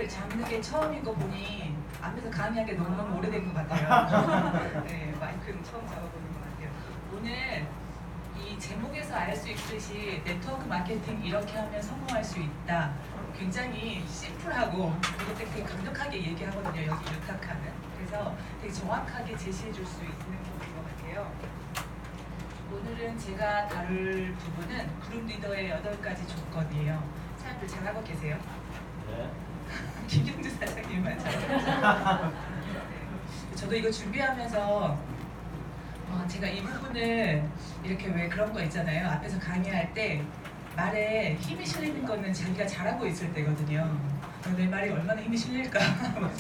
마이크를 잡는 게 처음인 거 보니 앞에서 강의한 게 너무너무 오래된 것 같아요. 네, 마이크는 처음 잡아보는 것 같아요. 오늘 이 제목에서 알 수 있듯이 네트워크 마케팅 이렇게 하면 성공할 수 있다. 굉장히 심플하고 그리고 되게 강력하게 얘기하거든요. 여기 유탁하는. 그래서 되게 정확하게 제시해 줄 수 있는 부분인 것 같아요. 오늘은 제가 다룰 부분은 그룹 리더의 8가지 조건이에요. 사람들 잘하고 계세요? 네. 김경주 사장님만 잘하고 네. 저도 이거 준비하면서 제가 이 부분을 이렇게 왜 그런 거 있잖아요. 앞에서 강의할 때 말에 힘이 실리는 거는 자기가 잘하고 있을 때거든요. 내 말이 얼마나 힘이 실릴까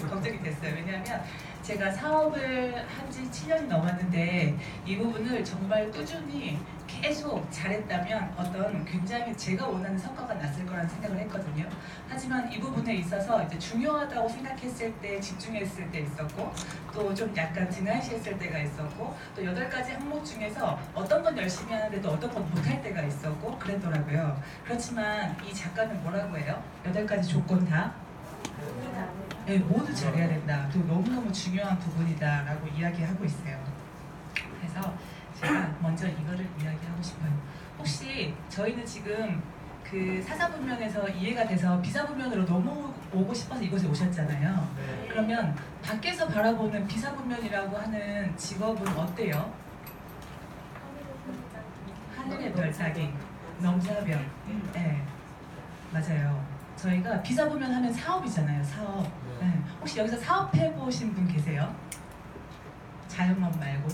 걱정이 됐어요. 왜냐하면 제가 사업을 한 지 7년이 넘었는데 이 부분을 정말 꾸준히 계속 잘했다면 어떤 굉장히 제가 원하는 성과가 났을 거라는 생각을 했거든요. 하지만 이 부분에 있어서 이제 중요하다고 생각했을 때 집중했을 때 있었고 또 좀 약간 등한시했을 때가 있었고 또 8가지 항목 중에서 어떤 건 열심히 하는데도 어떤 건 못할 때가 있었고 그랬더라고요. 그렇지만 이 작가는 뭐라고 해요? 8가지 조건 다? 네, 모두 잘해야 된다. 또 너무너무 중요한 부분이다 라고 이야기하고 있어요. 그래서 제가 먼저 이거를 이야기하고 싶어요. 혹시 저희는 지금 그 사사분면에서 이해가 돼서 비사분면으로 넘어오고 싶어서 이곳에 오셨잖아요. 네. 그러면 밖에서 바라보는 비사분면이라고 하는 직업은 어때요? 하늘의 별 따기, 넘사벽. 네, 맞아요. 저희가 비사분면 하면 사업이잖아요. 사업. 네. 혹시 여기서 사업해보신 분 계세요? 자영업 말고.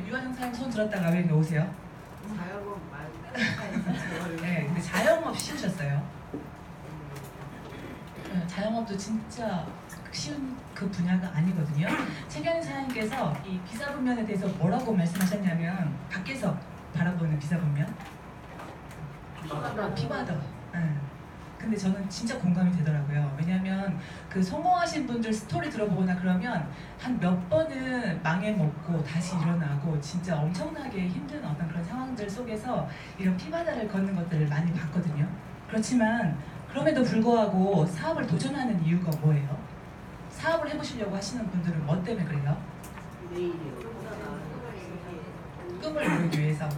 유한영 사장님 손 들었다가 왜 놓으세요? 자영업 말고 네, 근데 자영업 쉬우셨어요? 네, 자영업도 진짜 쉬운 그 분야가 아니거든요. 최경희 사장님께서 이 비사분면에 대해서 뭐라고 말씀하셨냐면 밖에서 바라보는 비사분면? 피바더. 네. 근데 저는 진짜 공감이 되더라고요. 왜냐하면 그 성공하신 분들 스토리 들어보거나 그러면 한 몇 번은 망해먹고 다시 일어나고 진짜 엄청나게 힘든 어떤 그런 상황들 속에서 이런 피바다를 걷는 것들을 많이 봤거든요. 그렇지만 그럼에도 불구하고 사업을 도전하는 이유가 뭐예요? 사업을 해보시려고 하시는 분들은 뭐 때문에 그래요? 꿈을 이루기 위해서.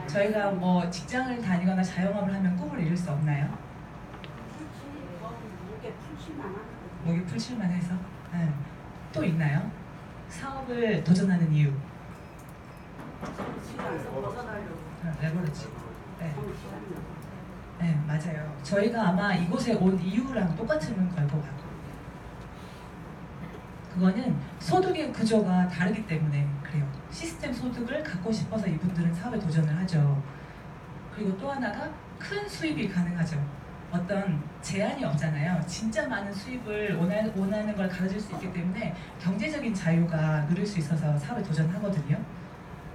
저희가 뭐 직장을 다니거나 자영업을 하면 꿈을 이룰 수 없나요? 목에 풀칠만 해서? 네. 또 있나요? 사업을 도전하는 이유? 레버리지. 네. 네, 맞아요. 저희가 아마 이곳에 온 이유랑 똑같은 걸 것 같고 그거는 소득의 구조가 다르기 때문에 그래요. 시스템 소득을 갖고 싶어서 이분들은 사업에 도전을 하죠. 그리고 또 하나가 큰 수입이 가능하죠. 어떤 제한이 없잖아요. 진짜 많은 수입을 원하는 걸 가져줄 수 있기 때문에 경제적인 자유가 누릴 수 있어서 사업에 도전하거든요.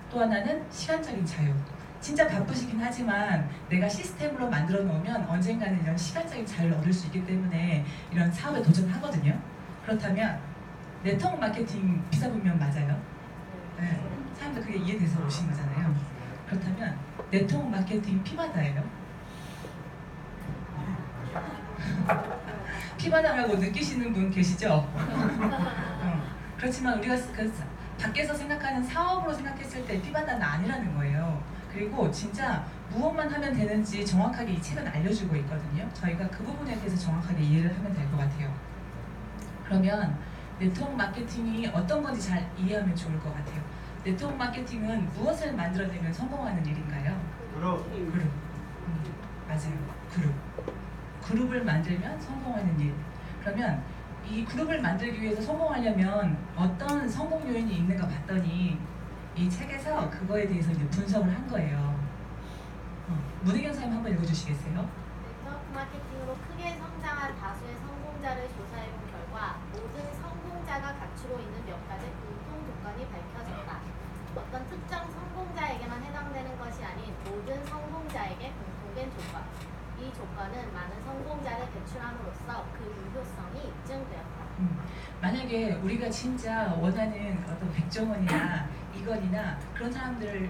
또 하나는 시간적인 자유. 진짜 바쁘시긴 하지만 내가 시스템으로 만들어 놓으면 언젠가는 이런 시간적인 자유를 얻을 수 있기 때문에 이런 사업에 도전하거든요. 그렇다면 네트워크 마케팅 비사분면 맞아요? 네. 사람들 그게 이해돼서 오신 거잖아요. 그렇다면 네트워크 마케팅 피바다예요? 피바다라고 느끼시는 분 계시죠? 그렇지만 우리가 밖에서 생각하는 사업으로 생각했을 때 피바다는 아니라는 거예요. 그리고 진짜 무엇만 하면 되는지 정확하게 이 책은 알려주고 있거든요. 저희가 그 부분에 대해서 정확하게 이해를 하면 될 것 같아요. 그러면 네트워크 마케팅이 어떤 건지 잘 이해하면 좋을 것 같아요. 네트워크 마케팅은 무엇을 만들어내면 성공하는 일인가요? 그룹. 맞아요. 그룹을 만들면 성공하는 일. 그러면 이 그룹을 만들기 위해서 성공하려면 어떤 성공 요인이 있는가 봤더니 이 책에서 그거에 대해서 이제 분석을 한 거예요. 문혜경 선생님 한번 읽어주시겠어요? 네트워크 마케팅으로 크게 성장한 다수의 성공자를 조사해본 결과 모든 성공자가 갖추고 있는 몇 가지 공통 조건이 밝혀졌다. 어떤 특정 성공자에게만 해당되는 것이 아닌 모든 성공자에게 공통된 조건. 이 조건은 많은 성공자를 배출함으로써 그 유효성이 입증되었다. 만약에 우리가 진짜 원하는 어떤 백종원이나 이건이나 그런 사람들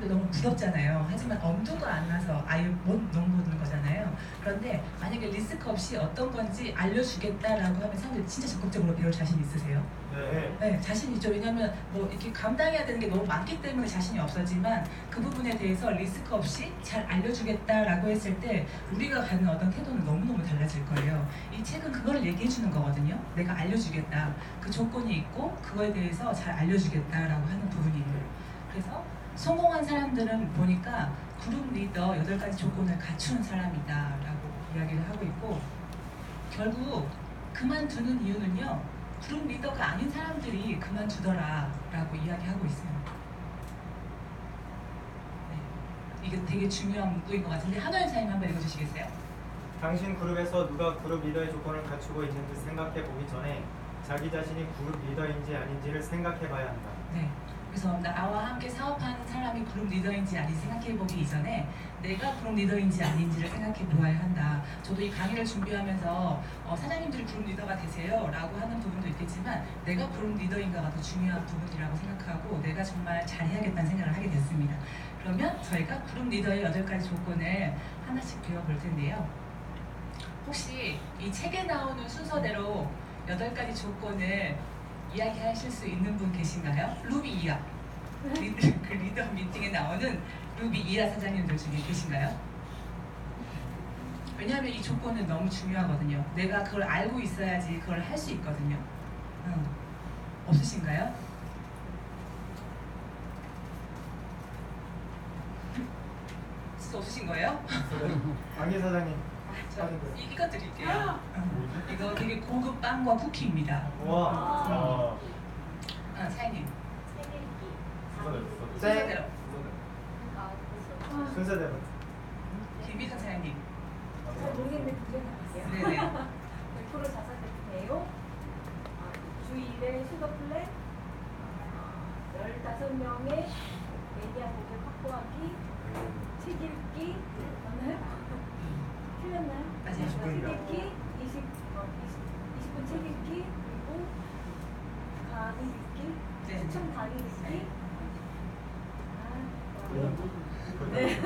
너무 부럽잖아요. 하지만 엄두가 안 나서 아예 못 넘보는 거잖아요. 그런데 만약에 리스크 없이 어떤 건지 알려주겠다라고 하면 사람들이 진짜 적극적으로 배울 자신 있으세요? 네. 네, 자신 있죠. 왜냐하면 뭐 이렇게 감당해야 되는 게 너무 많기 때문에 자신이 없어지만 그 부분에 대해서 리스크 없이 잘 알려주겠다라고 했을 때 우리가 갖는 어떤 태도는 너무너무 달라질 거예요. 이 책은 그거를 얘기해 주는 거거든요. 내가 알려주겠다. 그 조건이 있고 그거에 대해서 잘 알려주겠다라고 하는 부분이에요. 그래서 성공한 사람들은 보니까 그룹 리더 8가지 조건을 갖춘 사람이다라고 이야기를 하고 있고 결국 그만두는 이유는요. 그룹 리더가 아닌 사람들이 그만두더라라고 이야기하고 있어요. 네. 이게 되게 중요한 문구인 것 같은데 한호 연사님 한번 읽어주시겠어요? 당신 그룹에서 누가 그룹 리더의 조건을 갖추고 있는지 생각해 보기 전에 자기 자신이 그룹 리더인지 아닌지를 생각해 봐야 한다. 네. 그래서 나와 함께 사업하는 사람이 그룹 리더인지 아닌지 생각해 보기 이전에 내가 그룹 리더인지 아닌지를 생각해 보아야 한다. 저도 이 강의를 준비하면서 사장님들이 그룹 리더가 되세요 라고 하는 부분도 있겠지만 내가 그룹 리더인가가 더 중요한 부분이라고 생각하고 내가 정말 잘해야겠다는 생각을 하게 됐습니다. 그러면 저희가 그룹 리더의 8가지 조건을 하나씩 배워볼 텐데요. 혹시 이 책에 나오는 순서대로 8가지 조건을 이야기하실 수 있는 분 계신가요? 루비 이하 그 리더 미팅에 나오는 루비 이하 사장님들 중에 계신가요? 왜냐하면 이 조건은 너무 중요하거든요. 내가 그걸 알고 있어야지 그걸 할 수 있거든요. 없으신가요? 진짜 없으신 거예요? 강희 사장님. 저 이거 드릴게요. 이거 되게 고급 빵과 쿠키입니다. 와. 사장님. 책 읽기. 순서대로. 순서대로. 김미선 사장님. 잘 모르겠는데 두개 나왔어요. 네네. 100% 자사 제품이에요. 주일에 슈거 플랫, 15명의 메디아 고객 확보하기, 책 읽기, 맞나요? 틀렸나요? 맞아요. 책 읽기, 20분 책 읽기, 그리고 강의 읽기, 네. 추천 강의 읽기. 네.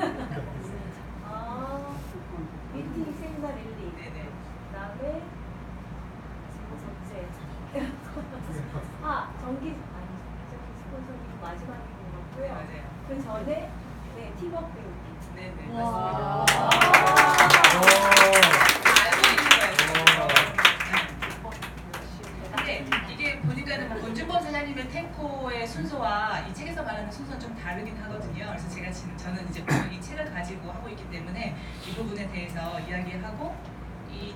미팅 세미나 랠리. 네네. 그다음에 정기 스폰서링 마지막인 것 네, 같고요. 맞아요. 그 전에 팀워크 배우기. 네네. 와. 맞습니다. 알고 있는 거예요. 근데 이게 보니까는 권준범 사장님의 탱코의 순서와 이 책에서 말하는 순서는 좀 다르긴 하거든요. 그래서 저는 이제 이 책을 가지고 하고 있기 때문에 이 부분에 대해서 이야기하고 이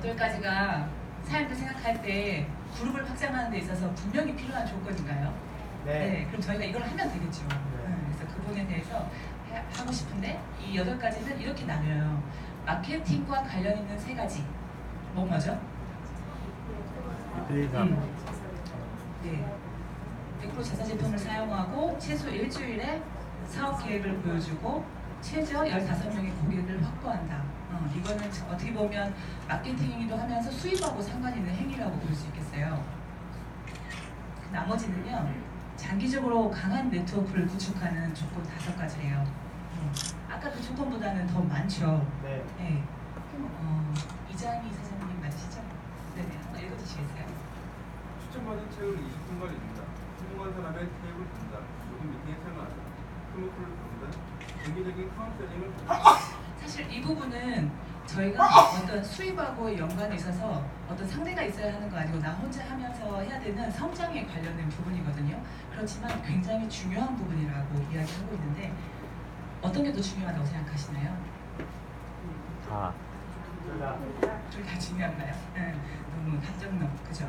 8가지가 사람들 생각할 때 그룹을 확장하는 데 있어서 분명히 필요한 조건인가요? 네. 그럼 저희가 이걸 하면 되겠죠. 그래서 그 부분에 대해서 하고 싶은데 이 8가지는 이렇게 나뉘어요. 마케팅과 관련 있는 3가지. 뭐죠? 네. 100% 자사 제품을 사용하고 최소 일주일에 사업 계획을 보여주고 최저 15명의 고객을 확보한다. 이거는 어떻게 보면 마케팅이기도 하면서 수입하고 상관 있는 행위라고 볼 수 있겠어요. 나머지는요. 장기적으로 강한 네트워크를 구축하는 조건 5가지래요. 아까 그 조건보다는 더 많죠. 네. 네. 이장희 사장님 맞으시죠? 네네. 한번 읽어주시겠어요? 추천받은 책을 20분간 읽는다. 성공한 사람의 테이블을 든다. 모든 미팅에 참여한다. 클로크를 부른다. 정기적인 카운셀링을 사실 이 부분은 저희가 어떤 수입하고의 연관이 있어서 어떤 상대가 있어야 하는 거 아니고 나 혼자 하면서 해야 되는 성장에 관련된 부분이거든요. 그렇지만 굉장히 중요한 부분이라고 이야기하고 있는데 어떤 게 더 중요하다고 생각하시나요? 다. 둘 다 중요한가요? 네, 너무 답정너, 그죠?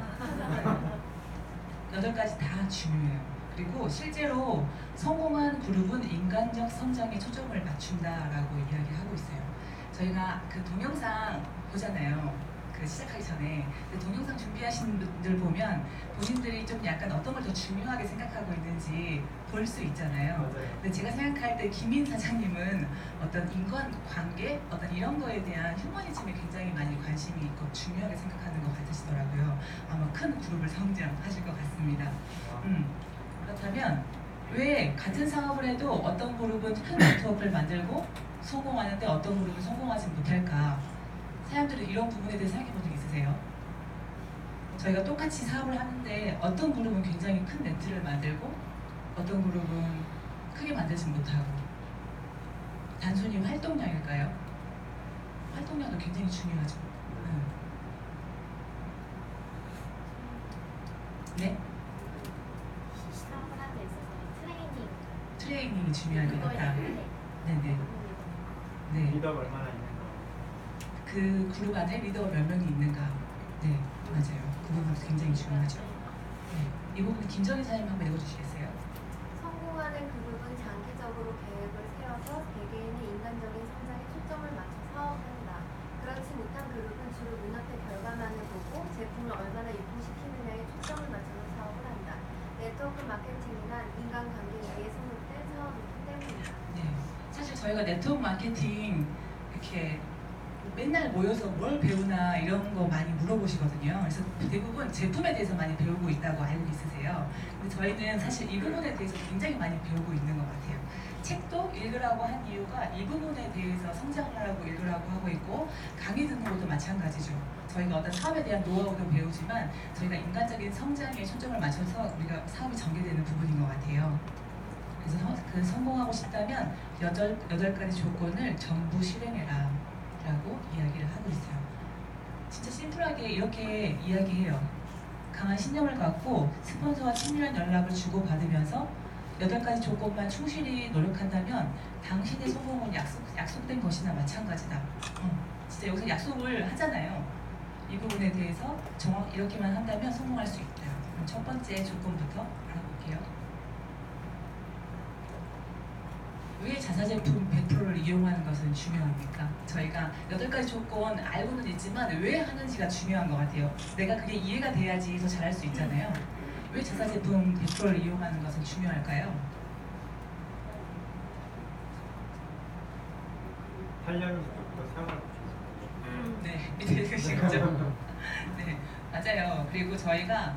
8가지 다 중요해요. 그리고 실제로 성공한 그룹은 인간적 성장에 초점을 맞춘다라고 이야기하고 있어요. 저희가 그 동영상 보잖아요. 그 시작하기 전에 그 동영상 준비하시는 분들 보면 본인들이 좀 약간 어떤 걸 더 중요하게 생각하고 있는지 볼 수 있잖아요. 맞아요. 근데 제가 생각할 때 김인 사장님은 어떤 인간 관계, 어떤 이런 거에 대한 휴머니즘에 굉장히 많이 관심이 있고 중요하게 생각하는 것 같으시더라고요. 아마 큰 그룹을 성장하실 것 같습니다. 그렇다면 왜 같은 사업을 해도 어떤 그룹은 큰 네트워크를 만들고 성공하는데 어떤 그룹은 성공하지 못할까? 사람들은 이런 부분에 대해서 생각해 본 적 있으세요? 저희가 똑같이 사업을 하는데 어떤 그룹은 굉장히 큰 네트를 만들고 어떤 그룹은 크게 만들지 못하고 단순히 활동량일까요? 활동량도 굉장히 중요하죠. 네? 사업을 하는 데 있어서 트레이닝이 중요할 것 같다. 트레이닝 네네. 네. 리더가 얼마나 있는가. 그 그룹 안에 리더가 몇 명이 있는가. 네, 맞아요. 그 부분 굉장히 중요하죠. 네. 이 부분 김정희 사장님 한번 읽어주시겠어요? 성공하는 그룹은 장기적으로 계획을 세워서 개개인의 인간적인 성장에 초점을 맞춰 사업한다. 그렇지 못한 그룹은 주로 눈앞의 결과만을 보고 제품을 얼마나 유통시키느냐에 초점을 맞춰서 사업을 한다. 네트워크 마케팅이란 인간관계 위에 성립된 사업이기 때문이다. 네. 사실 저희가 네트워크 마케팅 이렇게 맨날 모여서 뭘 배우나 이런 거 많이 물어보시거든요. 그래서 대부분 제품에 대해서 많이 배우고 있다고 알고 있으세요. 근데 저희는 사실 이 부분에 대해서 굉장히 많이 배우고 있는 것 같아요. 책도 읽으라고 한 이유가 이 부분에 대해서 성장하라고 읽으라고 하고 있고 강의 듣는 것도 마찬가지죠. 저희가 어떤 사업에 대한 노하우도 배우지만 저희가 인간적인 성장에 초점을 맞춰서 우리가 사업이 전개되는 부분인 것 같아요. 그래서 그 성공하고 싶다면 여덟 가지 조건을 전부 실행해라 라고 이야기를 하고 있어요. 진짜 심플하게 이렇게 이야기해요. 강한 신념을 갖고 스폰서와 친밀한 연락을 주고받으면서 8가지 조건만 충실히 노력한다면 당신의 성공은 약속된 것이나 마찬가지다. 진짜 여기서 약속을 하잖아요. 이 부분에 대해서 정확히 이렇게만 한다면 성공할 수 있다. 그럼 첫 번째 조건부터 알아볼게요. 왜 자사제품 100%를 이용하는 것은 중요합니까? 저희가 8가지 조건 알고는 있지만 왜 하는지가 중요한 것 같아요. 내가 그게 이해가 돼야지 더 잘할 수 있잖아요. 왜 자사제품 100%를 이용하는 것은 중요할까요? 8년부터 사용하고 있습니다. 네, 밑에 계신 거죠? 네, 맞아요. 그리고 저희가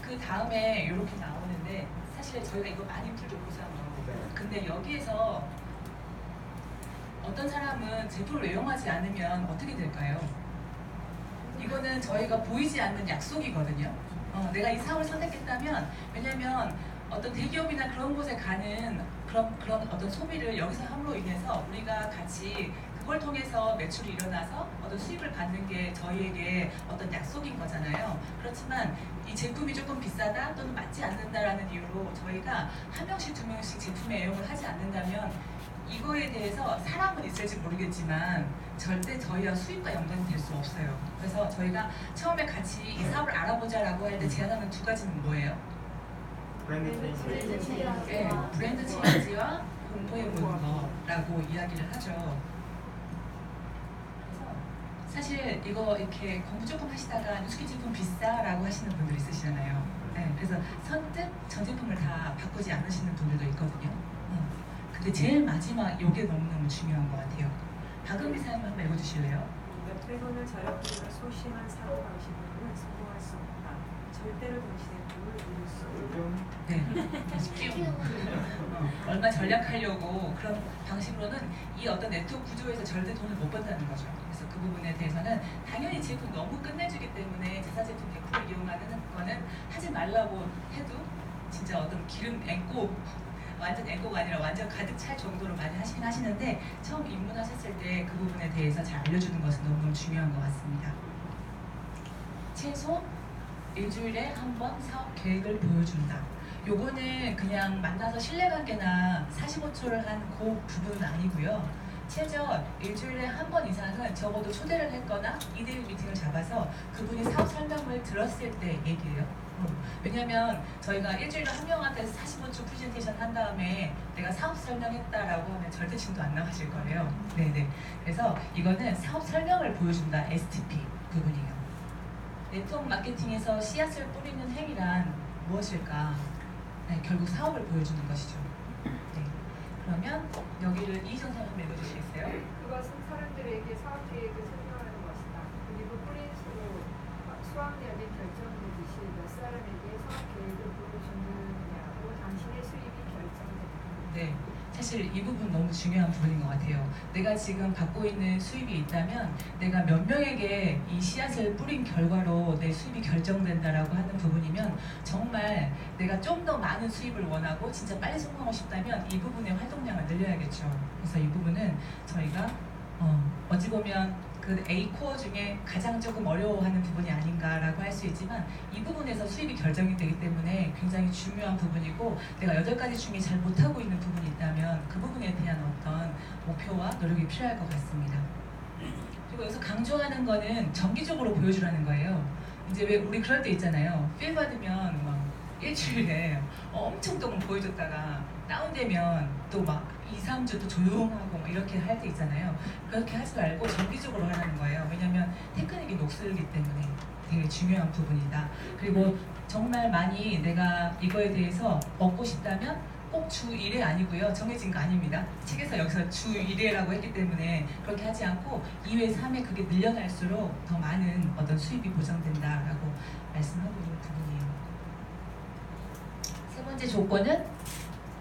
그 다음에 이렇게 나오는데 사실 저희가 이거 많이 풀죠, 고사한 거. 근데 여기에서 어떤 사람은 제품을 애용하지 않으면 어떻게 될까요? 이거는 저희가 보이지 않는 약속이거든요. 내가 이 사업을 선택했다면 왜냐면 어떤 대기업이나 그런 곳에 가는 그런 어떤 소비를 여기서 함으로 인해서 우리가 같이 그걸 통해서 매출이 일어나서 어떤 수익을 받는 게 저희에게 어떤 약속인 거잖아요. 그렇지만 이 제품이 조금 비싸다 또는 맞지 않는다라는 이유로 저희가 한 명씩 두 명씩 제품의 애용을 하지 않는다면 이거에 대해서 사람은 있을지 모르겠지만 절대 저희와 수익과 연관이 될 수 없어요. 그래서 저희가 처음에 같이 이 사업을 알아보자라고 할 때 제안하는 2가지는 뭐예요? 브랜드 체인지. 네, 브랜드 체인지와 공포해 보는 거라고 이야기를 하죠. 사실 이거 이렇게 공부 조금 하시다가 뉴스키 제품 비싸라고 하시는 분들 있으시잖아요. 네, 그래서 선뜻 전 제품을 다 바꾸지 않으시는 분들도 있거든요. 근데 제일 마지막 이게 너무너무 중요한 것 같아요. 박은미 사장님 한번 읽어주실래요? 몇백 원을 절약하는 소심한 사고 방식으로는 성공할 수 없다. 절대로 당신의 꿈을 이룰 수 없다. 네, 쉽게 얼마 전략하려고 그런 방식으로는 이 어떤 네트워크 구조에서 절대 돈을 못 번다는 거죠. 그래서 그 부분에 대해서는 당연히 제품 너무 끝내주기 때문에 자사제품 100% 이용하는 거는 하지 말라고 해도 진짜 어떤 기름 앵고 완전 앵고가 아니라 완전 가득 찰 정도로 많이 하시긴 하시는데 처음 입문하셨을 때 그 부분에 대해서 잘 알려주는 것은 너무너무 중요한 것 같습니다. 최소 일주일에 한 번 사업 계획을 보여준다. 요거는 그냥 만나서 신뢰관계나 45초를 한 그 부분은 아니고요. 최저 일주일에 한 번 이상은 적어도 초대를 했거나 2대1 미팅을 잡아서 그분이 사업 설명을 들었을 때 얘기해요. 왜냐면 저희가 일주일에 한 명한테 45초 프레젠테이션 한 다음에 내가 사업 설명했다라고 하면 절대 진도 안 나가실 거예요. 네네. 그래서 이거는 사업 설명을 보여준다. STP 부분이에요. 네트워크 마케팅에서 씨앗을 뿌리는 행위란 무엇일까? 네, 결국 사업을 보여주는 것이죠. 네. 그러면 여기를 이희정 선생님 한번 읽어주시겠어요? 그것은 사람들에게 사업 계획을 설명하는 것이다. 그리고 뿌린 수로 수학여행 결정되듯이 몇 사람에게 수학 계획을 보여주느냐로 당신의 수입이 결정됩니다. 네, 사실 이 부분 너무 중요한 부분인 것 같아요. 내가 지금 갖고 있는 수입이 있다면 내가 몇 명에게 이 씨앗을 뿌린 결과로 내 수입이 결정된다라고 하는 부분이면 정말 내가 좀 더 많은 수입을 원하고 진짜 빨리 성공하고 싶다면 이 부분의 활동량을 늘려야겠죠. 그래서 이 부분은 저희가 어찌 보면 그 A 코어 중에 가장 조금 어려워하는 부분이 아닌가라고 할 수 있지만 이 부분에서 수입이 결정이 되기 때문에 굉장히 중요한 부분이고 내가 8가지 중에 잘 못하고 있는 부분이 있다면 그 부분에 대한 어떤 목표와 노력이 필요할 것 같습니다. 그리고 여기서 강조하는 거는 정기적으로 보여주라는 거예요. 이제 왜 우리 그럴 때 있잖아요. 필 받으면 막 일주일에 엄청 동안 보여줬다가 다운되면 또 막 2, 3주 또 조용하고 막 이렇게 할 때 있잖아요. 그렇게 하지 말고 정기적으로 하라는 거예요. 왜냐면 테크닉이 녹슬기 때문에 되게 중요한 부분이다. 그리고 정말 많이 내가 이거에 대해서 얻고 싶다면 꼭 주 1회 아니고요. 정해진 거 아닙니다. 책에서 여기서 주 1회라고 했기 때문에 그렇게 하지 않고 2회, 3회 그게 늘려날수록 더 많은 어떤 수입이 보장된다라고 말씀하고 있는 부분이에요. 세 번째 조건은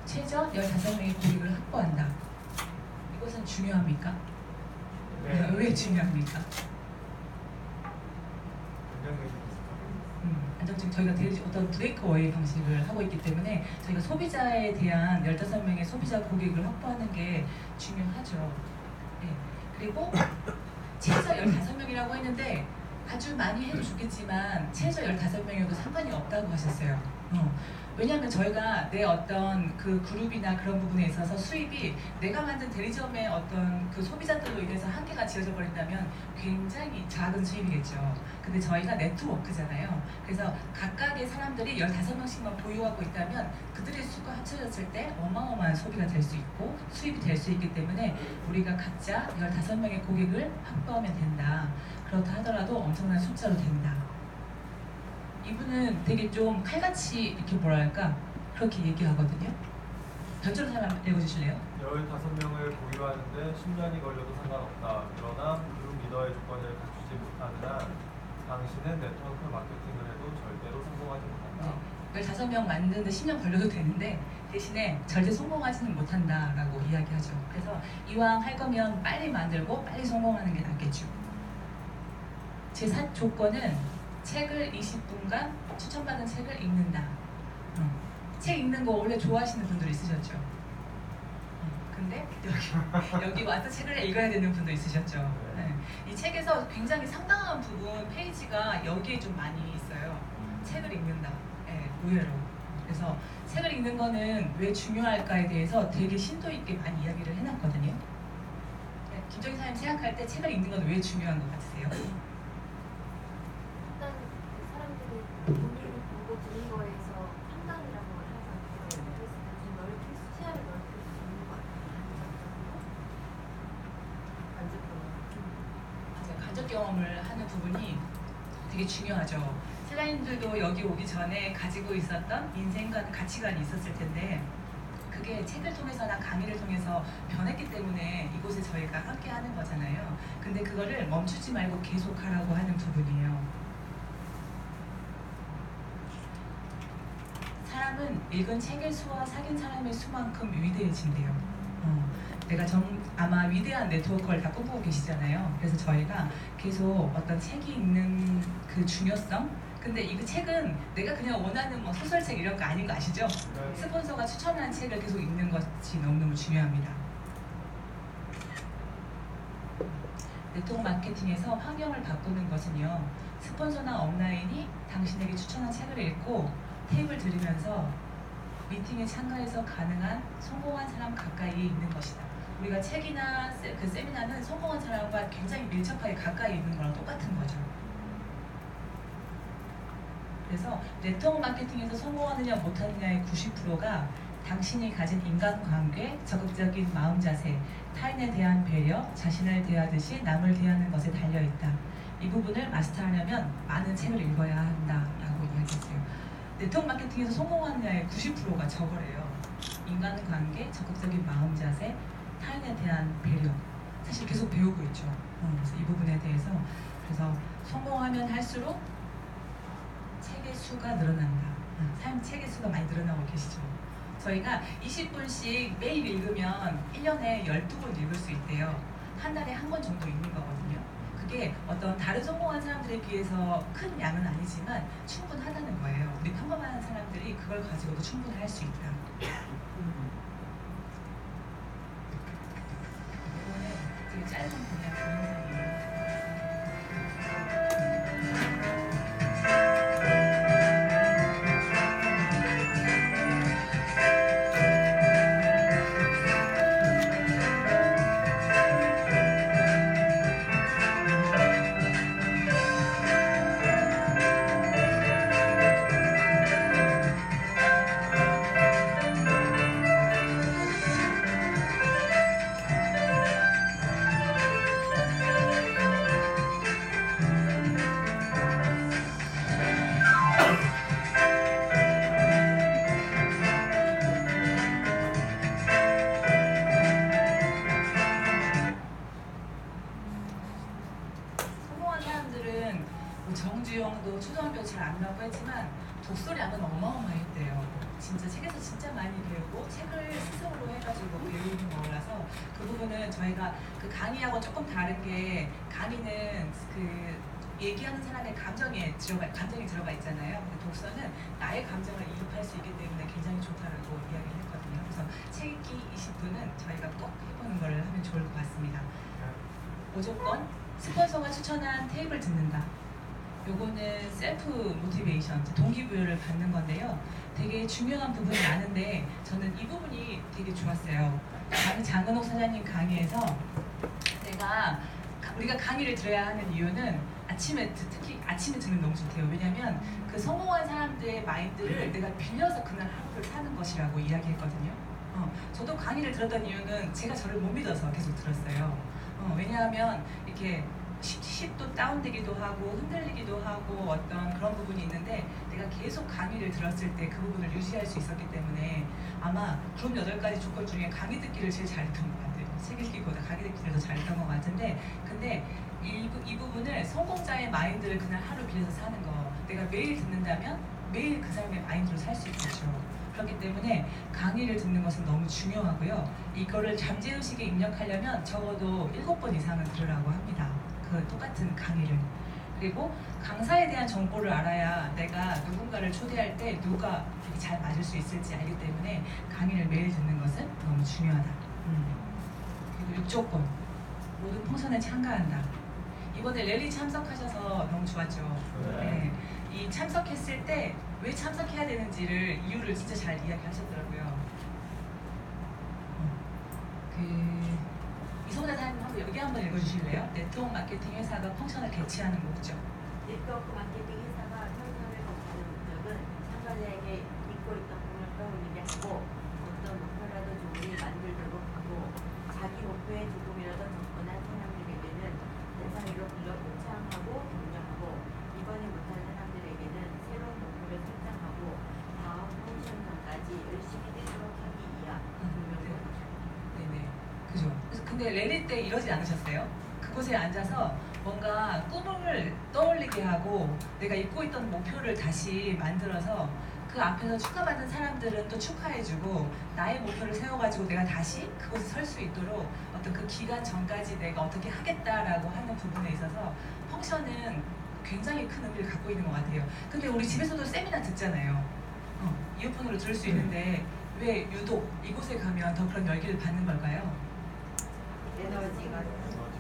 최저 15명의 고객을 확보한다. 이것은 중요합니까? 네. 왜 중요합니까? 긍정적인 안정적인 저희가 되게 어떤 브레이크어웨이 방식을 하고 있기 때문에 저희가 소비자에 대한 15명의 소비자 고객을 확보하는 게 중요하죠. 네. 그리고 최저 15명이라고 했는데 아주 많이 해도 좋겠지만 최저 15명이어도 상관이 없다고 하셨어요. 왜냐하면 저희가 내 어떤 그 그룹이나 그런 부분에 있어서 수입이 내가 만든 대리점의 어떤 그 소비자들로 인해서 한계가 지어져 버린다면 굉장히 작은 수입이겠죠. 근데 저희가 네트워크잖아요. 그래서 각각의 사람들이 15명씩만 보유하고 있다면 그들의 수가 합쳐졌을 때 어마어마한 소비가 될 수 있고 수입이 될 수 있기 때문에 우리가 각자 15명의 고객을 확보하면 된다. 그렇다 하더라도 엄청난 숫자로 된다. 이분은 되게 좀 칼같이 이렇게 뭐랄까 그렇게 얘기하거든요. 변조로 사람 읽어주실래요? 15명을 보유하는데 10년이 걸려도 상관없다. 그러나 그룹 리더의 조건을 갖추지 못하는 한 당신은 네트워크 마케팅을 해도 절대로 성공하지 못한다. 네. 15명 만드는데 10년 걸려도 되는데 대신에 절대 성공하지는 못한다라고 이야기하죠. 그래서 이왕 할 거면 빨리 만들고 빨리 성공하는 게 낫겠죠. 제4 조건은 책을 20분간 추천받은 책을 읽는다. 책 읽는 거 원래 좋아하시는 분들 있으셨죠? 근데 여기 와서 책을 읽어야 되는 분도 있으셨죠? 네. 이 책에서 굉장히 상당한 부분 페이지가 여기에 좀 많이 있어요. 책을 읽는다. 네, 의외로. 그래서 책을 읽는 거는 왜 중요할까에 대해서 되게 심도 있게 많이 이야기를 해놨거든요. 네, 김정희 사장님 생각할 때 책을 읽는 건 왜 중요한 것 같으세요? 일단 그 사람들이 본인이 보고 들은 거에서 판단이라는 걸 하잖아요. 그래서 좀 넓게 시야를 넓힐 수 있는 것 같아요. 간접 경험을 하는 부분이 되게 중요하죠. 신라님들도 여기 오기 전에 가지고 있었던 인생과 가치관이 있었을 텐데 그게 책을 통해서나 강의를 통해서 변했기 때문에 이곳에 저희가 함께 하는 거잖아요. 근데 그거를 멈추지 말고 계속하라고 하는 부분이에요. 사람은 읽은 책의 수와 사귄 사람의 수만큼 위대해진대요. 내가 아마 위대한 네트워크를 다 꿈꾸고 계시잖아요. 그래서 저희가 계속 어떤 책이 있는 그 중요성 근데 이 책은 내가 그냥 원하는 뭐 소설책 이런 거 아닌 거 아시죠? 네. 스폰서가 추천한 책을 계속 읽는 것이 너무너무 중요합니다. 네트워크 마케팅에서 환경을 바꾸는 것은요. 스폰서나 업라인이 당신에게 추천한 책을 읽고 팁을 드리면서 미팅에 참가해서 가능한 성공한 사람 가까이에 있는 것이다. 우리가 책이나 그 세미나는 성공한 사람과 굉장히 밀접하게 가까이 있는 거랑 똑같은 거죠. 그래서 네트워크 마케팅에서 성공하느냐 못하느냐의 90%가 당신이 가진 인간관계, 적극적인 마음 자세, 타인에 대한 배려, 자신을 대하듯이 남을 대하는 것에 달려있다. 이 부분을 마스터하려면 많은 책을 읽어야 한다라고 이야기했어요. 네트워크 마케팅에서 성공하느냐의 90%가 저거래요. 인간관계, 적극적인 마음 자세, 타인에 대한 배려. 사실 계속 배우고 있죠. 그래서 이 부분에 대해서 그래서 성공하면 할수록 책의 수가 늘어난다. 삶 책의 수가 많이 늘어나고 계시죠. 저희가 20분씩 매일 읽으면 1년에 12권 읽을 수 있대요. 한 달에 한 권 정도 읽는 거거든요. 그게 어떤 다른 성공한 사람들에 비해서 큰 양은 아니지만 충분하다는 거예요. 우리 평범한 사람들이 그걸 가지고도 충분히 할 수 있다. 이거는 되게 짧은 그냥 동영상이에요. 성공한 사람들은 뭐 정주영도 초등학교 잘 안 나오고 했지만 독서량은 어마어마했대요. 진짜 책에서 진짜 많이 배우고 책을 스스로 해가지고 배우는 거라서 그 부분은 저희가 그 강의하고 조금 다른 게 강의는 그 얘기하는 사람의 감정이 들어가 있잖아요. 근데 독서는 나의 감정을 이입할 수 있기 때문에 굉장히 좋다라고 이야기를 했거든요. 그래서 책 읽기 20분은 저희가 꼭 해보는 걸 하면 좋을 것 같습니다. 5조건 스폰서가 추천한 테이블 듣는다. 요거는 셀프 모티베이션, 동기부여를 받는 건데요. 되게 중요한 부분이 많은데 저는 이 부분이 되게 좋았어요. 장은옥 사장님 강의에서 우리가 강의를 들어야 하는 이유는 특히 아침에 들으면 너무 좋대요. 왜냐면 그 성공한 사람들의 마인드를 내가 빌려서 그날 하루를 사는 것이라고 이야기했거든요. 저도 강의를 들었던 이유는 제가 저를 못 믿어서 계속 들었어요. 왜냐하면 이렇게 십도 다운되기도 하고 흔들리기도 하고 어떤 그런 부분이 있는데 내가 계속 강의를 들었을 때 그 부분을 유지할 수 있었기 때문에 아마 그룹 8가지 조건 중에 강의 듣기를 제일 잘했던 것 같아요. 책 읽기보다 강의 듣기를 더 잘했던 것 같은데 근데 이 부분을 성공자의 마인드를 그날 하루 빌려서 사는 거 내가 매일 듣는다면 매일 그 사람의 마인드로 살 수 있겠죠. 그렇기 때문에 강의를 듣는 것은 너무 중요하고요. 이거를 잠재의식에 입력하려면 적어도 7번 이상은 들으라고 합니다. 그 똑같은 강의를. 그리고 강사에 대한 정보를 알아야 내가 누군가를 초대할 때 누가 되게 잘 맞을 수 있을지 알기 때문에 강의를 매일 듣는 것은 너무 중요하다. 그리고 6조건 모든 펑션에 참가한다. 이번에 랠리 참석하셔서 너무 좋았죠. 네. 이 참석했을 때 왜 참석해야 되는지를 이유를 진짜 잘 이야기하셨더라고요. 이성자 사장님 여기 한번 읽어주실래요? 네트워크 마케팅 회사가 펑션을 개최하는 목적. 네트워크 마케팅 회사가 펑션을 개최하는 목적은 참가자에게 잊고 있던 꿈을 떠올리게 하고 어떤 목표라도 조금이 만들도록 하고 자기 목표에 조금이라도 접근한 사람들에게는 대상으로 불러 포창하고 격려하고 이번에 못한 사람들에게는 새로운 목표를 설정하고 다음 펑션 전까지 열심히 되도록 하기 위한 네네. 그죠. 그래서 근데 랠리 때 이러지 않으셨어요? 그곳에 앉아서 뭔가 꿈을 떠올리게 하고 내가 잊고 있던 목표를 다시 만들어서 그 앞에서 축하받은 사람들은 또 축하해주고 나의 목표를 세워가지고 내가 다시 그곳에 설 수 있도록 어떤 그 기간 전까지 내가 어떻게 하겠다라고 하는 부분에 있어서 펑션은 굉장히 큰 의미를 갖고 있는 것 같아요. 근데 우리 집에서도 세미나 듣잖아요. 이어폰으로 들을 수 있는데 왜 유독 이곳에 가면 더 그런 열기를 받는 걸까요? 에너지가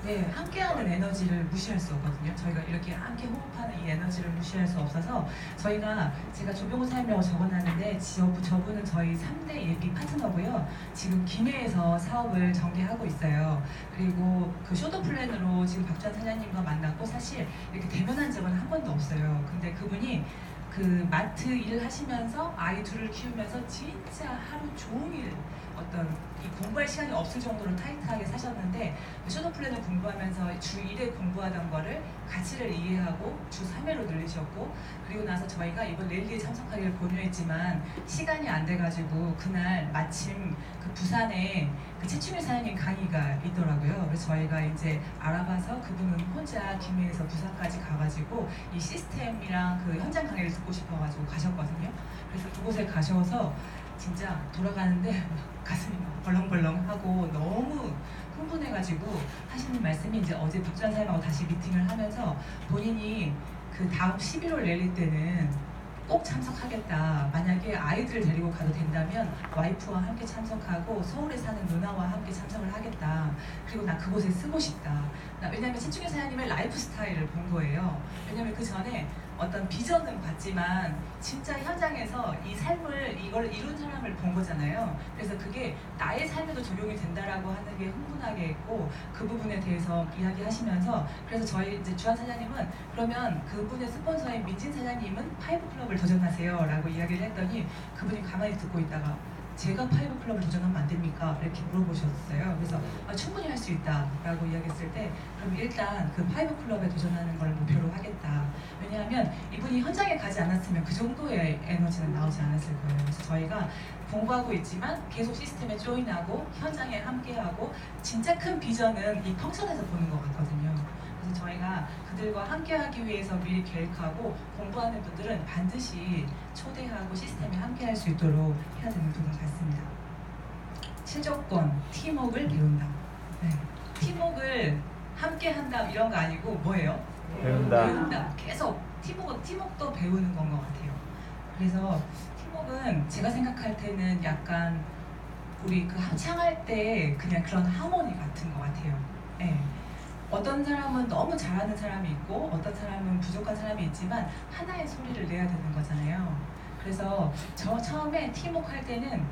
네, 함께하는 에너지를 무시할 수 없거든요. 저희가 이렇게 함께 호흡하는 이 에너지를 무시할 수 없어서 제가 조병호 사장님이라고 적어놨는데 저분은 저희 3대 예비 파트너고요. 지금 김해에서 사업을 전개하고 있어요. 그리고 그 쇼더 플랜으로 지금 박주환 사장님과 만났고 사실 이렇게 대면한 적은 한 번도 없어요. 근데 그분이 그 마트 일을 하시면서 아이 둘을 키우면서 진짜 하루 종일 어떤 이 공부할 시간이 없을 정도로 타이트하게 사셨는데 쇼더 플랜을 공부하면서 주 1회 공부하던 거를 가치를 이해하고 주 3회로 늘리셨고 그리고 나서 저희가 이번 랠리에 참석하기를 권유했지만 시간이 안 돼가지고 그날 마침 그 부산에 그 최충일 사장님 강의가 있더라고요. 그래서 저희가 이제 알아봐서 그분은 혼자 김해에서 부산까지 가가지고 이 시스템이랑 그 현장 강의를 듣고 싶어가지고 가셨거든요. 그래서 그곳에 가셔서 진짜 돌아가는데 가슴이 막 벌렁벌렁하고 너무 흥분해가지고 하시는 말씀이 이제 어제 박주환 사장님하고 다시 미팅을 하면서 본인이 그 다음 11월 랠리 때는 꼭 참석하겠다. 만약에 아이들을 데리고 가도 된다면 와이프와 함께 참석하고 서울에 사는 누나와 함께 참석을 하겠다. 그리고 나 그곳에 쓰고 싶다. 왜냐하면 최충일 사장님의 라이프 스타일을 본 거예요. 왜냐하면 그 전에 어떤 비전은 봤지만 진짜 현장에서 이 삶을 이걸 이룬 사람을 본 거잖아요. 그래서 그게 나의 삶에도 적용이 된다라고 하는 게 흥분하게 했고 그 부분에 대해서 이야기하시면서 그래서 저희 이제 주한 사장님은 그러면 그분의 스폰서인 민진 사장님은 파이브 클럽을 도전하세요라고 이야기를 했더니 그분이 가만히 듣고 있다가 제가 파이브 클럽을 도전하면 안 됩니까? 이렇게 물어보셨어요. 그래서 충분히 할 수 있다라고 이야기했을 때 그럼 일단 그 파이브 클럽에 도전하는 걸 목표로 하겠다. 왜냐하면 이분이 현장에 가지 않았으면 그 정도의 에너지는 나오지 않았을 거예요. 그래서 저희가 공부하고 있지만 계속 시스템에 조인하고 현장에 함께하고 진짜 큰 비전은 이 펑션에서 보는 것 같거든요. 그래서 저희가 그들과 함께하기 위해서 미리 계획하고 공부하는 분들은 반드시 초대하고 시스템에 함께할 수 있도록 해야 되는 부분 같습니다. 7조건, 팀워크를 배운다. 네. 팀워크를 함께한다 이런 거 아니고 뭐예요? 배운다. 계속 팀워크도 배우는 건 것 같아요. 그래서 팀워크는 제가 생각할 때는 약간 우리 그 합창할 때 그냥 그런 하모니 같은 것 같아요. 네. 어떤 사람은 너무 잘하는 사람이 있고 어떤 사람은 부족한 사람이 있지만 하나의 소리를 내야 되는 거잖아요. 그래서 저 처음에 팀워크 할 때는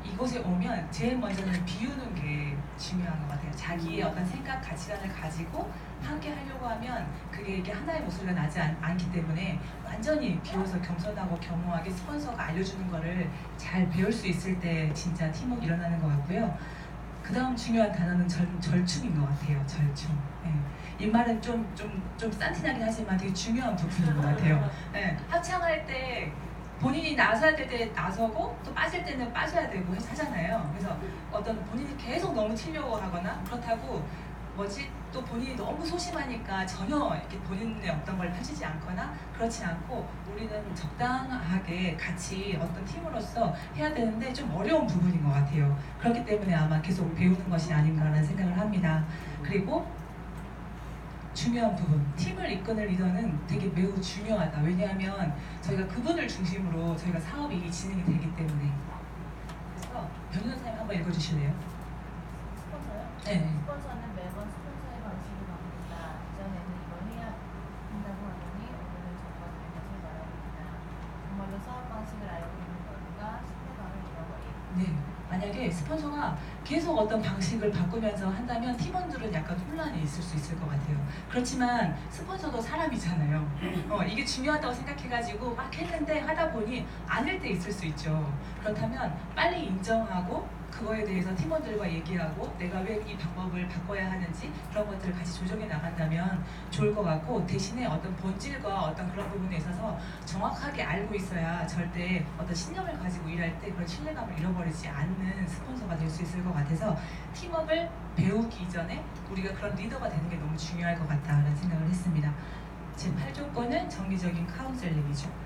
이곳에 오면 제일 먼저는 비우는 게 중요한 것 같아요. 자기의 어떤 생각, 가치관을 가지고 함께 하려고 하면 그게 이게 하나의 목소리가 나지 않기 때문에 완전히 비워서 겸손하고 겸허하게 스폰서가 알려주는 거를 잘 배울 수 있을 때 진짜 팀워크 일어나는 것 같고요. 그 다음 중요한 단어는 절충인 것 같아요. 절충. 네. 이 말은 좀 싼티나긴 하지만 되게 중요한 부분인 것 같아요. 네. 합창할 때 본인이 나서야 될 때 나서고 또 빠질 때는 빠져야 되고 하잖아요. 그래서 어떤 본인이 계속 너무 튀려고 하거나 그렇다고 또 본인이 너무 소심하니까 전혀 이렇게 본인의 어떤 걸 펼치지 않거나 그렇지 않고 우리는 적당하게 같이 어떤 팀으로서 해야 되는데 좀 어려운 부분인 것 같아요. 그렇기 때문에 아마 계속 배우는 것이 아닌가라는 생각을 합니다. 그리고 중요한 부분, 팀을 이끄는 리더는 되게 매우 중요하다. 왜냐하면 저희가 그분을 중심으로 저희가 사업이 진행이 되기 때문에. 그래서 변호사님 한번 읽어주실래요? 스폰서요? 네. 스폰서는 매번 스폰서의 방식이 바꾼다. 이전에는 이걸 해야 한다고 하더니 오늘은 저건 내 것을 말합니다. 정말로 사업 방식을 알고 있는 것과 신뢰감을 잃어버리고. 네. 만약에 스폰서가 계속 어떤 방식을 바꾸면서 한다면 팀원들은 약간 혼란이 있을 수 있을 것 같아요. 그렇지만 스폰서도 사람이잖아요. 이게 중요하다고 생각해가지고 막 했는데 하다 보니 아닐 때 있을 수 있죠. 그렇다면 빨리 인정하고 그거에 대해서 팀원들과 얘기하고 내가 왜 이 방법을 바꿔야 하는지 그런 것들을 같이 조정해 나간다면 좋을 것 같고 대신에 어떤 본질과 어떤 그런 부분에 있어서 정확하게 알고 있어야 절대 어떤 신념을 가지고 일할 때 그런 신뢰감을 잃어버리지 않는 스폰서가 될 수 있을 것 같아서 팀워크를 배우기 전에 우리가 그런 리더가 되는 게 너무 중요할 것 같다라는 생각을 했습니다. 제 8조건은 정기적인 카운셀링이죠.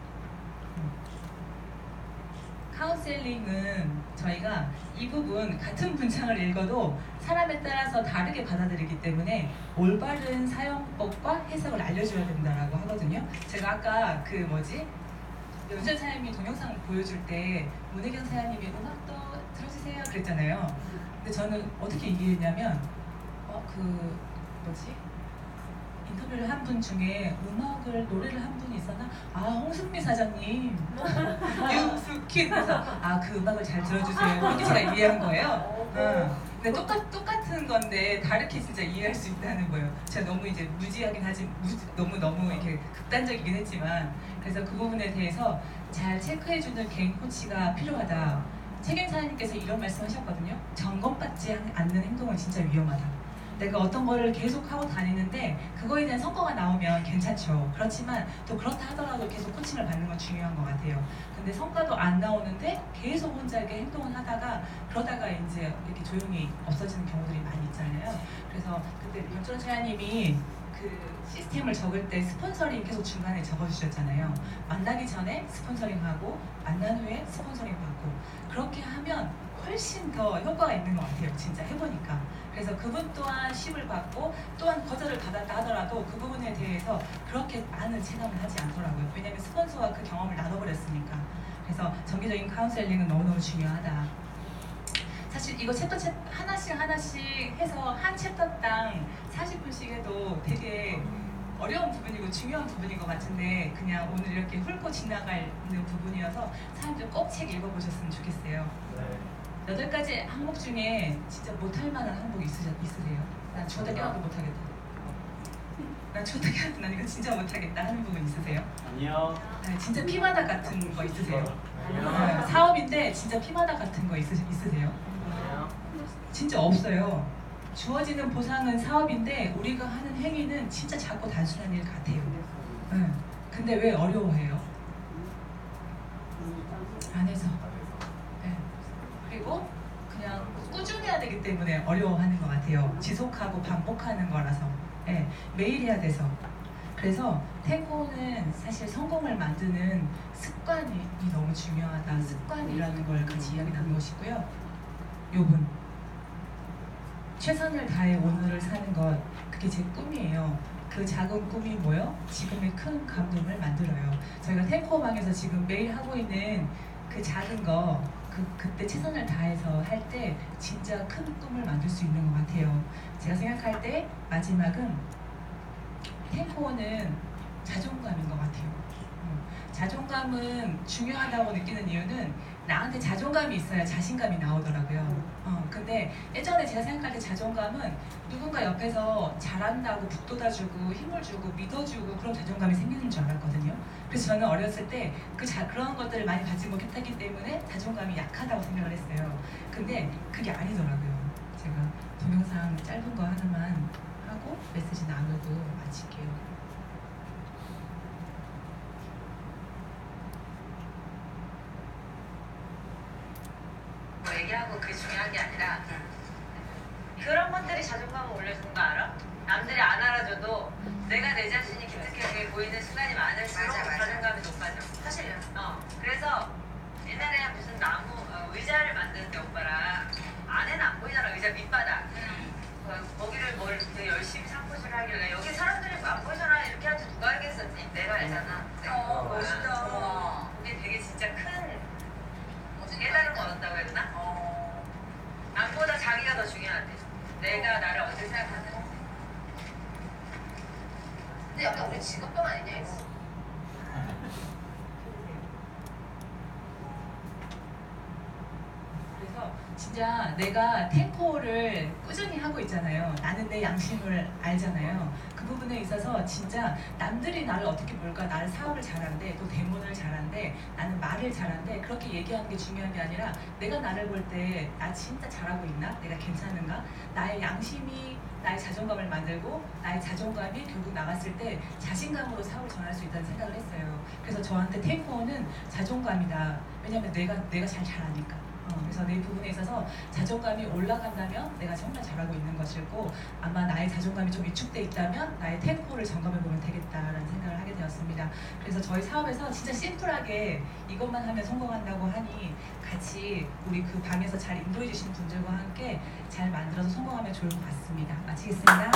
카운셀링은 저희가 이 부분 같은 문장을 읽어도 사람에 따라서 다르게 받아들이기 때문에 올바른 사용법과 해석을 알려줘야 된다라고 하거든요. 제가 아까 연전 사장님이 동영상 보여줄 때 문혜경 사장님이 음악도 들어주세요 그랬잖아요. 근데 저는 어떻게 이해했냐면 인터뷰를 한 분 중에 노래를 한 분이 있었나? 홍승미 사장님 유스킨 그래서 그 음악을 잘 들어주세요 이렇게 제가 이해한 거예요. 근데 똑같은 건데 다르게 진짜 이해할 수 있다는 거예요. 제가 너무 이제 무지하긴 하지 너무 이렇게 극단적이긴 했지만 그래서 그 부분에 대해서 잘 체크해주는 개인 코치가 필요하다. 책임사님께서 이런 말씀하셨거든요. 점검받지 않는 행동은 진짜 위험하다. 내가 어떤 거를 계속 하고 다니는데 그거에 대한 성과가 나오면 괜찮죠. 그렇지만 또 그렇다 하더라도 계속 코칭을 받는 건 중요한 것 같아요. 근데 성과도 안 나오는데 계속 혼자 이렇게 행동을 하다가 그러다가 이제 이렇게 조용히 없어지는 경우들이 많이 있잖아요. 그래서 그때 윤철원 차장님이 그 시스템을 적을 때 스폰서링 계속 중간에 적어주셨잖아요. 만나기 전에 스폰서링하고 만난 후에 스폰서링 받고 그렇게 하면 훨씬 더 효과가 있는 것 같아요. 진짜 해보니까. 그래서 그분 또한 10을 받고 또한 거절을 받았다 하더라도 그 부분에 대해서 그렇게 많은 체감을 하지 않더라고요. 왜냐하면 스폰서와 그 경험을 나눠버렸으니까. 그래서 정기적인 카운셀링은 너무너무 중요하다. 사실 이거 챕터 하나씩 해서 한 챕터당 40분씩 해도 되게 어려운 부분이고 중요한 부분인 것 같은데 그냥 오늘 이렇게 훑고 지나가는 부분이어서 사람들 꼭 책 읽어보셨으면 좋겠어요. 네. 8가지 항목 중에 진짜 못할 만한 항목이 있으세요? 난 죽었다 깨어나도 못하겠다. 난 죽었다 깨어나도 난 이거 진짜 못하겠다 하는 부분 있으세요? 아니요. 네, 진짜 피마다 같은 거 있으세요? 아니요. 네, 사업인데 진짜 피마다 같은 거 있으세요? 아니요. 진짜 없어요. 주어지는 보상은 사업인데 우리가 하는 행위는 진짜 작고 단순한 일 같아요. 네. 근데 왜 어려워해요? 안 해서. 네. 그리고 그냥 꾸준해야 되기 때문에 어려워하는 것 같아요. 지속하고 반복하는 거라서. 네. 매일 해야 돼서. 그래서 태고는 사실 성공을 만드는 습관이 너무 중요하다. 습관이라는 걸 같이 이야기 나눈 것이고요. 요분. 최선을 다해 오늘을 사는 것, 그게 제 꿈이에요. 그 작은 꿈이 뭐요? 지금의 큰 감동을 만들어요. 저희가 탱커방에서 지금 매일 하고 있는 그 작은 거, 그때 최선을 다해서 할 때 진짜 큰 꿈을 만들 수 있는 것 같아요. 제가 생각할 때 마지막은 탱커는 자존감인 것 같아요. 자존감은 중요하다고 느끼는 이유는 나한테 자존감이 있어야 자신감이 나오더라고요. 근데 예전에 제가 생각할 때 자존감은 누군가 옆에서 잘한다고 북돋아주고 힘을 주고 믿어주고 그런 자존감이 생기는 줄 알았거든요. 그래서 저는 어렸을 때 그런 것들을 많이 가지 못했기 때문에 자존감이 약하다고 생각을 했어요. 근데 그게 아니더라고요. 제가 동영상 짧은 거 하나만 하고 메시지 나누고 마칠게요. 얘기하고 그게 중요한 게 아니라 그런 것들이 자존감을 올려주는 거 알아? 남들이 안 알아줘도 내가 내 자신이 기특해 보이는 순간이 많을수록 자존감이 높아져. 사실이야. 그래서 옛날에 무슨 나무 의자를 만드는데 오빠랑 안에는 안 보이잖아. 의자 밑바닥. 거기를 뭘 되게 열심히 상포질 하길래 여기 사람들이 안 보이잖아 이렇게 하지 누가 알겠었지? 내가 알잖아. 멋있다. 그게 되게 진짜 큰 깨달음을 얻었다고 했나? 남보다 자기가 더 중요하대. 내가 나를 어떻게 생각하는지. 근데 약간 우리 직업병 아니냐 이거? 그래서 진짜 내가 탱코를 꾸준히 하고 있잖아요. 나는 내 양심을 알잖아요. 그 부분에 있어서 진짜 남들이 나를 어떻게 볼까, 나를 사업을 잘한대, 또 대문을 잘한대, 나는 말을 잘한대, 그렇게 얘기하는 게 중요한 게 아니라 내가 나를 볼 때 나 진짜 잘하고 있나? 내가 괜찮은가? 나의 양심이 나의 자존감을 만들고 나의 자존감이 결국 나갔을 때 자신감으로 사업을 전할 수 있다는 생각을 했어요. 그래서 저한테 탱코는 자존감이다. 왜냐면 내가 잘 잘하니까. 그래서 내 부분에 있어서 자존감이 올라간다면 내가 정말 잘하고 있는 것이고 아마 나의 자존감이 좀 위축돼 있다면 나의 템포를 점검해 보면 되겠다라는 생각을 하게 되었습니다. 그래서 저희 사업에서 진짜 심플하게 이것만 하면 성공한다고 하니 같이 우리 그 방에서 잘 인도해 주신 분들과 함께 잘 만들어서 성공하면 좋을 것 같습니다. 마치겠습니다.